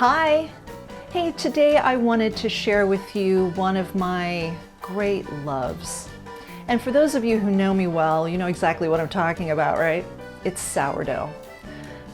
Hi! Hey, today I wanted to share with you one of my great loves. And for those of you who know me well, you know exactly what I'm talking about, right? It's sourdough.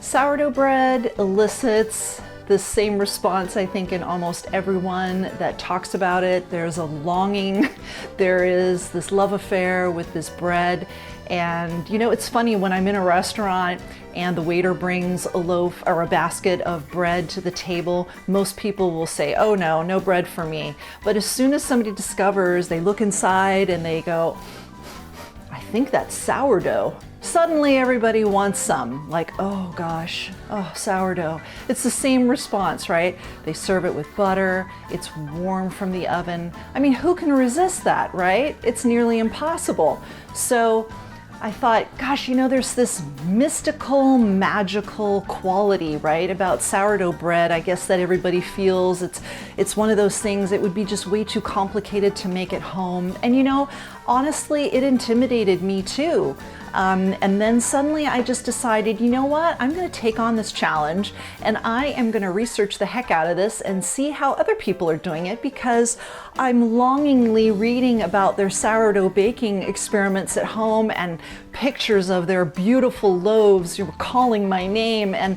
Sourdough bread elicits the same response, I think, in almost everyone that talks about it. There's a longing, there is this love affair with this bread. And you know, it's funny when I'm in a restaurant and the waiter brings a loaf or a basket of bread to the table, most people will say, oh no, no bread for me. But as soon as somebody discovers, they look inside and they go, I think that's sourdough. Suddenly everybody wants some, like, oh gosh, oh, sourdough. It's the same response, right? They serve it with butter, it's warm from the oven. I mean, who can resist that, right? It's nearly impossible. So I thought, gosh, you know, there's this mystical, magical quality, right, about sourdough bread. I guess that everybody feels it's one of those things, it would be just way too complicated to make at home. And you know, honestly, it intimidated me too. And then suddenly I just decided, you know what, I'm going to take on this challenge and I am going to research the heck out of this and see how other people are doing it, because I'm longingly reading about their sourdough baking experiments at home and pictures of their beautiful loaves calling my name. And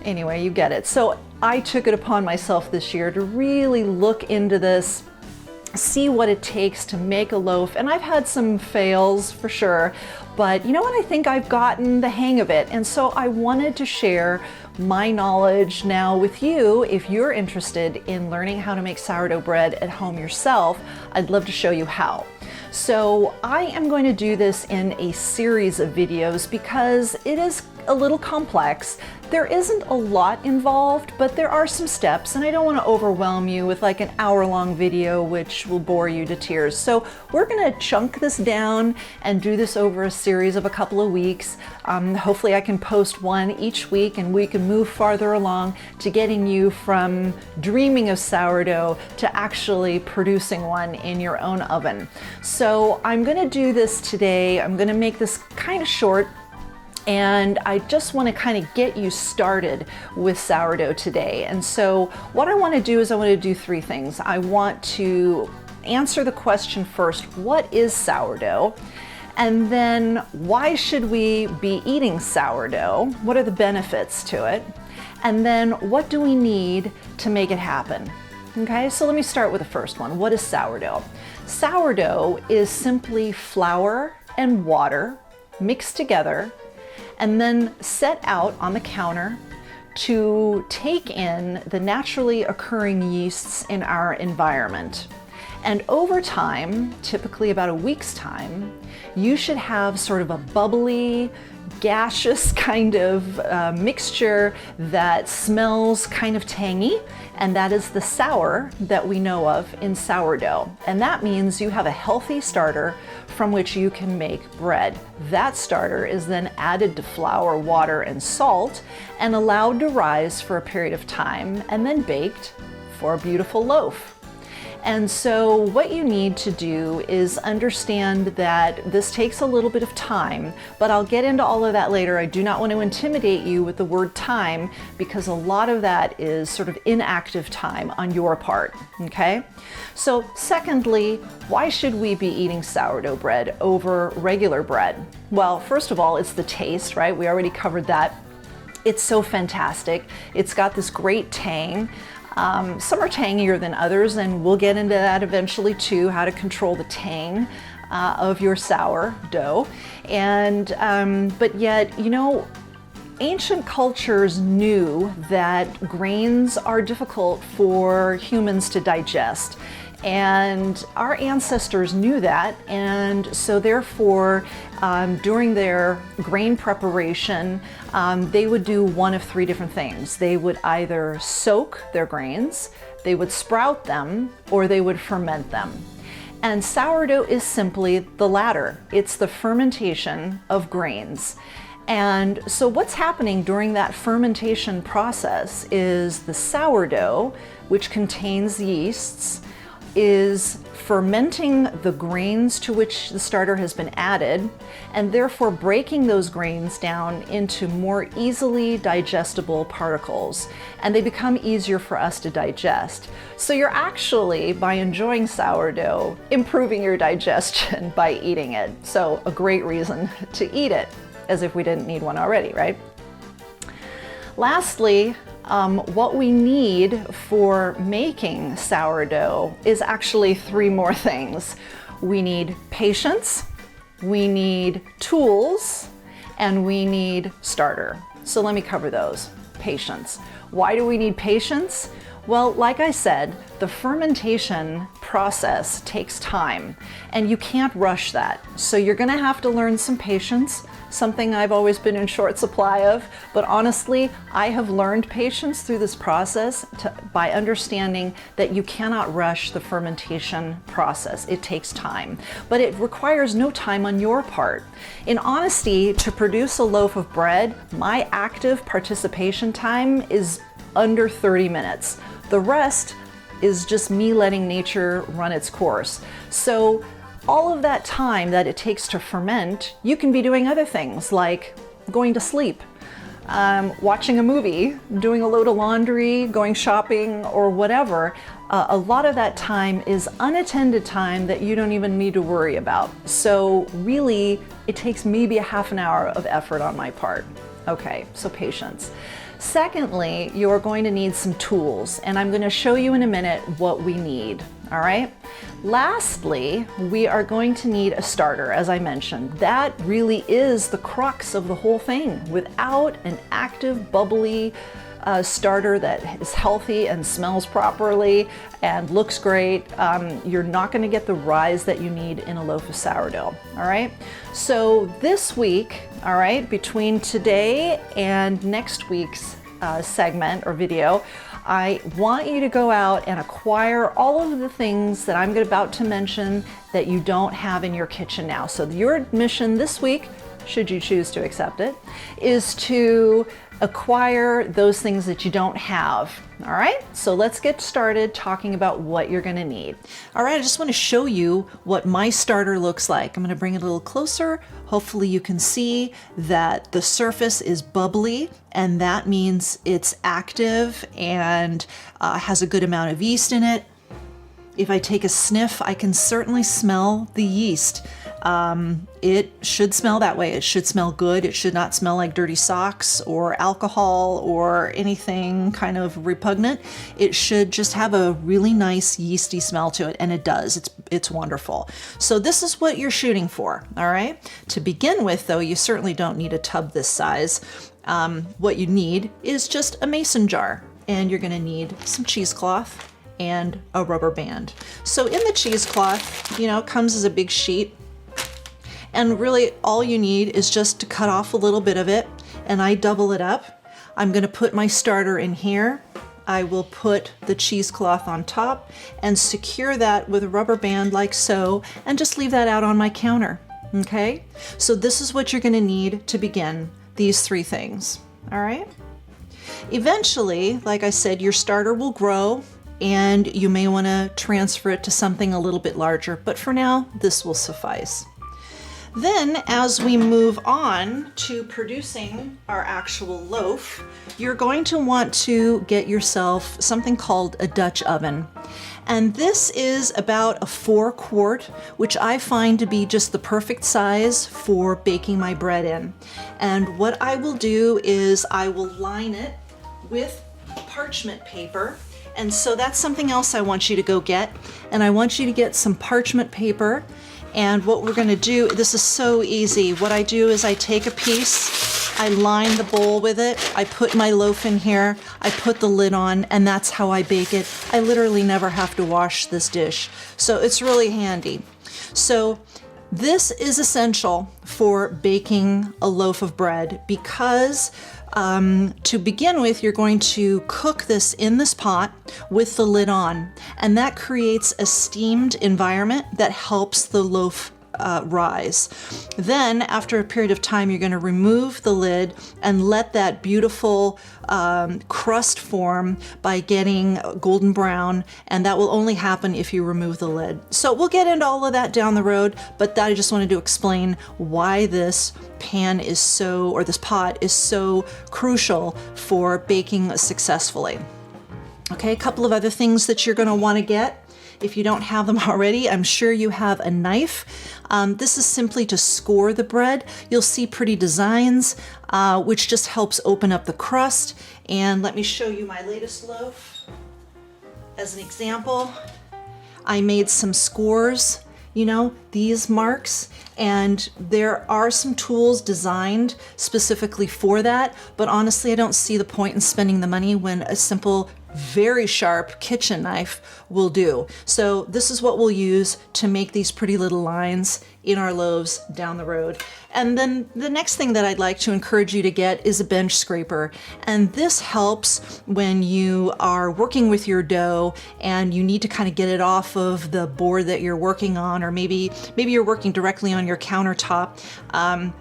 anyway, you get it. So I took it upon myself this year to really look into this, see what it takes to make a loaf. And I've had some fails for sure, but you know what, I think I've gotten the hang of it. And so I wanted to share my knowledge now with you. If you're interested in learning how to make sourdough bread at home yourself, I'd love to show you how. So I am going to do this in a series of videos because it is a little complex. There isn't a lot involved, but there are some steps, and I don't want to overwhelm you with like an hour-long video which will bore you to tears. So we're going to chunk this down and do this over a series of a couple of weeks. Hopefully I can post one each week and we can move farther along to getting you from dreaming of sourdough to actually producing one in your own oven. So I'm going to do this today. I'm going to make this kind of short, and I just want to kind of get you started with sourdough today. And so what I want to do is I want to do three things. I want to answer the question first, what is sourdough? And then why should we be eating sourdough? What are the benefits to it? And then what do we need to make it happen? Okay, so let me start with the first one. What is sourdough? Sourdough is simply flour and water mixed together and then set out on the counter to take in the naturally occurring yeasts in our environment. And over time, typically about a week's time, you should have sort of a bubbly, gaseous kind of mixture that smells kind of tangy, and that is the sour that we know of in sourdough. And that means you have a healthy starter from which you can make bread. That starter is then added to flour, water, and salt and allowed to rise for a period of time and then baked for a beautiful loaf. And so what you need to do is understand that this takes a little bit of time, but I'll get into all of that later. I do not want to intimidate you with the word time, because a lot of that is sort of inactive time on your part, okay? So secondly, why should we be eating sourdough bread over regular bread? Well, first of all, it's the taste, right? We already covered that. It's so fantastic. It's got this great tang. Some are tangier than others, and we'll get into that eventually too, how to control the tang of your sourdough. And but yet, you know, ancient cultures knew that grains are difficult for humans to digest. And our ancestors knew that, and so therefore during their grain preparation they would do one of three different things. They would either soak their grains, they would sprout them, or they would ferment them. And sourdough is simply the latter. It's the fermentation of grains. And so what's happening during that fermentation process is the sourdough, which contains yeasts, is fermenting the grains to which the starter has been added, and therefore breaking those grains down into more easily digestible particles, and they become easier for us to digest. So you're actually, by enjoying sourdough, improving your digestion by eating it. So a great reason to eat it, as if we didn't need one already, right? Lastly, what we need for making sourdough is actually three more things. We need patience, we need tools, and we need starter. So let me cover those. Patience. Why do we need patience? Well, like I said, the fermentation process takes time and you can't rush that. So you're gonna have to learn some patience, something I've always been in short supply of, but honestly, I have learned patience through this process by understanding that you cannot rush the fermentation process. It takes time, but it requires no time on your part. In honesty, to produce a loaf of bread, my active participation time is under 30 minutes. The rest is just me letting nature run its course. So all of that time that it takes to ferment, you can be doing other things like going to sleep, watching a movie, doing a load of laundry, going shopping, or whatever. A lot of that time is unattended time that you don't even need to worry about. So really, it takes maybe a half an hour of effort on my part. Okay, so patience. Secondly, you're going to need some tools, and I'm going to show you in a minute what we need, all right? Lastly, we are going to need a starter, as I mentioned. That really is the crux of the whole thing. Without an active, bubbly starter that is healthy and smells properly and looks great, you're not going to get the rise that you need in a loaf of sourdough, all right? So this week, all right, between today and next week's segment or video, I want you to go out and acquire all of the things that I'm about to mention that you don't have in your kitchen now. So your mission this week, should you choose to accept it, is to acquire those things that you don't have. All right, so let's get started talking about what you're gonna need. All right, I just wanna show you what my starter looks like. I'm gonna bring it a little closer. Hopefully you can see that the surface is bubbly, and that means it's active and has a good amount of yeast in it. If I take a sniff, I can certainly smell the yeast. It should smell that way. It should smell good. It should not smell like dirty socks or alcohol or anything kind of repugnant. It should just have a really nice yeasty smell to it, and it does. It's wonderful. So this is what you're shooting for, all right? To begin with, though, you certainly don't need a tub this size. What you need is just a mason jar, and you're gonna need some cheesecloth and a rubber band. So in the cheesecloth, you know, it comes as a big sheet. And really all you need is just to cut off a little bit of it, and I double it up. I'm gonna put my starter in here. I will put the cheesecloth on top and secure that with a rubber band like so, and just leave that out on my counter, okay? So this is what you're gonna need to begin these three things, all right? Eventually, like I said, your starter will grow, and you may wanna transfer it to something a little bit larger, but for now, this will suffice. Then, as we move on to producing our actual loaf, you're going to want to get yourself something called a Dutch oven. And this is about a 4-quart, which I find to be just the perfect size for baking my bread in. And what I will do is I will line it with parchment paper. And so that's something else I want you to go get. And I want you to get some parchment paper. And what we're gonna do, this is so easy. What I do is I take a piece, I line the bowl with it, I put my loaf in here, I put the lid on, and that's how I bake it. I literally never have to wash this dish. So it's really handy. So this is essential for baking a loaf of bread because to begin with, you're going to cook this in this pot with the lid on, and that creates a steamed environment that helps the loaf rise. Then after a period of time, you're going to remove the lid and let that beautiful crust form by getting golden brown, and that will only happen if you remove the lid. So we'll get into all of that down the road, but I just wanted to explain why this pan is so, or this pot is so crucial for baking successfully. Okay, a couple of other things that you're going to want to get. If you don't have them already, I'm sure you have a knife. This is simply to score the bread. You'll see pretty designs, which just helps open up the crust. And let me show you my latest loaf. As an example, I made some scores, you know, these marks, and there are some tools designed specifically for that, but honestly, I don't see the point in spending the money when a simple, very sharp kitchen knife will do. So this is what we'll use to make these pretty little lines in our loaves down the road. And then the next thing that I'd like to encourage you to get is a bench scraper. And this helps when you are working with your dough and you need to kind of get it off of the board that you're working on, or maybe you're working directly on your countertop.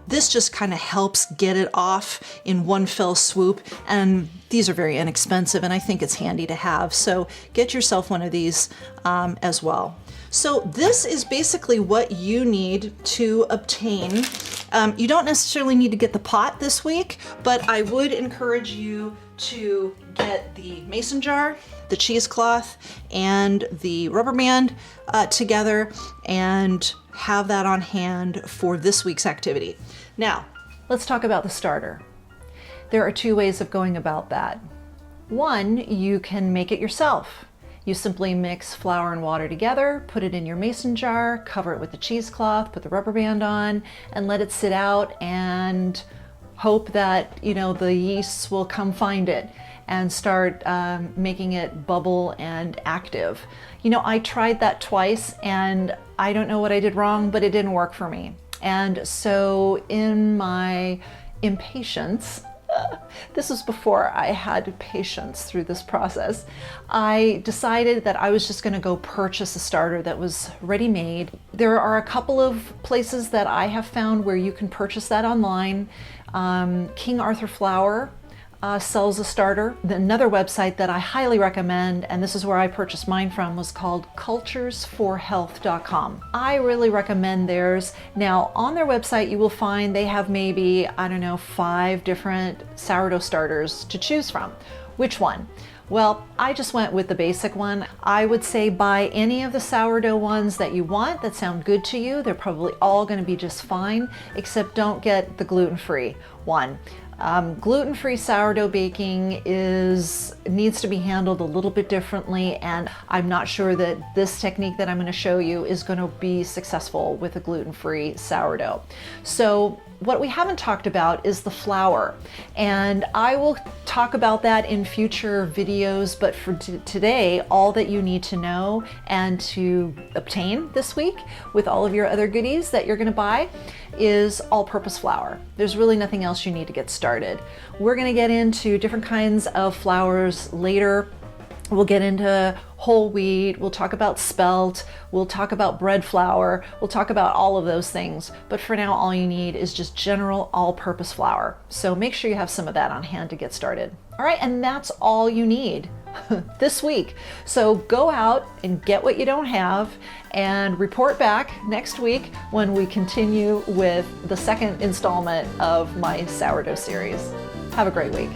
This just kind of helps get it off in one fell swoop. And these are very inexpensive, and I think it's handy to have. So get yourself one of these as well. So this is basically what you need to obtain. You don't necessarily need to get the pot this week, but I would encourage you to get the mason jar, the cheesecloth, and the rubber band together, and have that on hand for this week's activity. Now, let's talk about the starter. There are two ways of going about that. One, you can make it yourself. You simply mix flour and water together, put it in your mason jar, cover it with the cheesecloth, put the rubber band on, and let it sit out and hope that, you know, the yeasts will come find it and start making it bubble and active. You know, I tried that twice and I don't know what I did wrong, but it didn't work for me. And so in my impatience, this was before I had patience through this process, I decided that I was just going to go purchase a starter that was ready-made. There are a couple of places that I have found where you can purchase that online. King Arthur Flour sells a starter. Another website that I highly recommend, and this is where I purchased mine from, was called culturesforhealth.com. I really recommend theirs. Now, on their website, you will find they have maybe, I don't know, 5 different sourdough starters to choose from. Which one? Well, I just went with the basic one. I would say buy any of the sourdough ones that you want that sound good to you. They're probably all going to be just fine, except don't get the gluten-free one. Gluten-free sourdough baking needs to be handled a little bit differently, and I'm not sure that this technique that I'm going to show you is going to be successful with a gluten-free sourdough. So what we haven't talked about is the flour, and I will talk about that in future videos, but for today, all that you need to know and to obtain this week with all of your other goodies that you're going to buy is all-purpose flour. There's really nothing else you need to get started. We're going to get into different kinds of flours later. We'll get into whole wheat, we'll talk about spelt, we'll talk about bread flour, we'll talk about all of those things. But for now, all you need is just general all-purpose flour. So make sure you have some of that on hand to get started. All right, and that's all you need this week. So go out and get what you don't have and report back next week when we continue with the second installment of my sourdough series. Have a great week.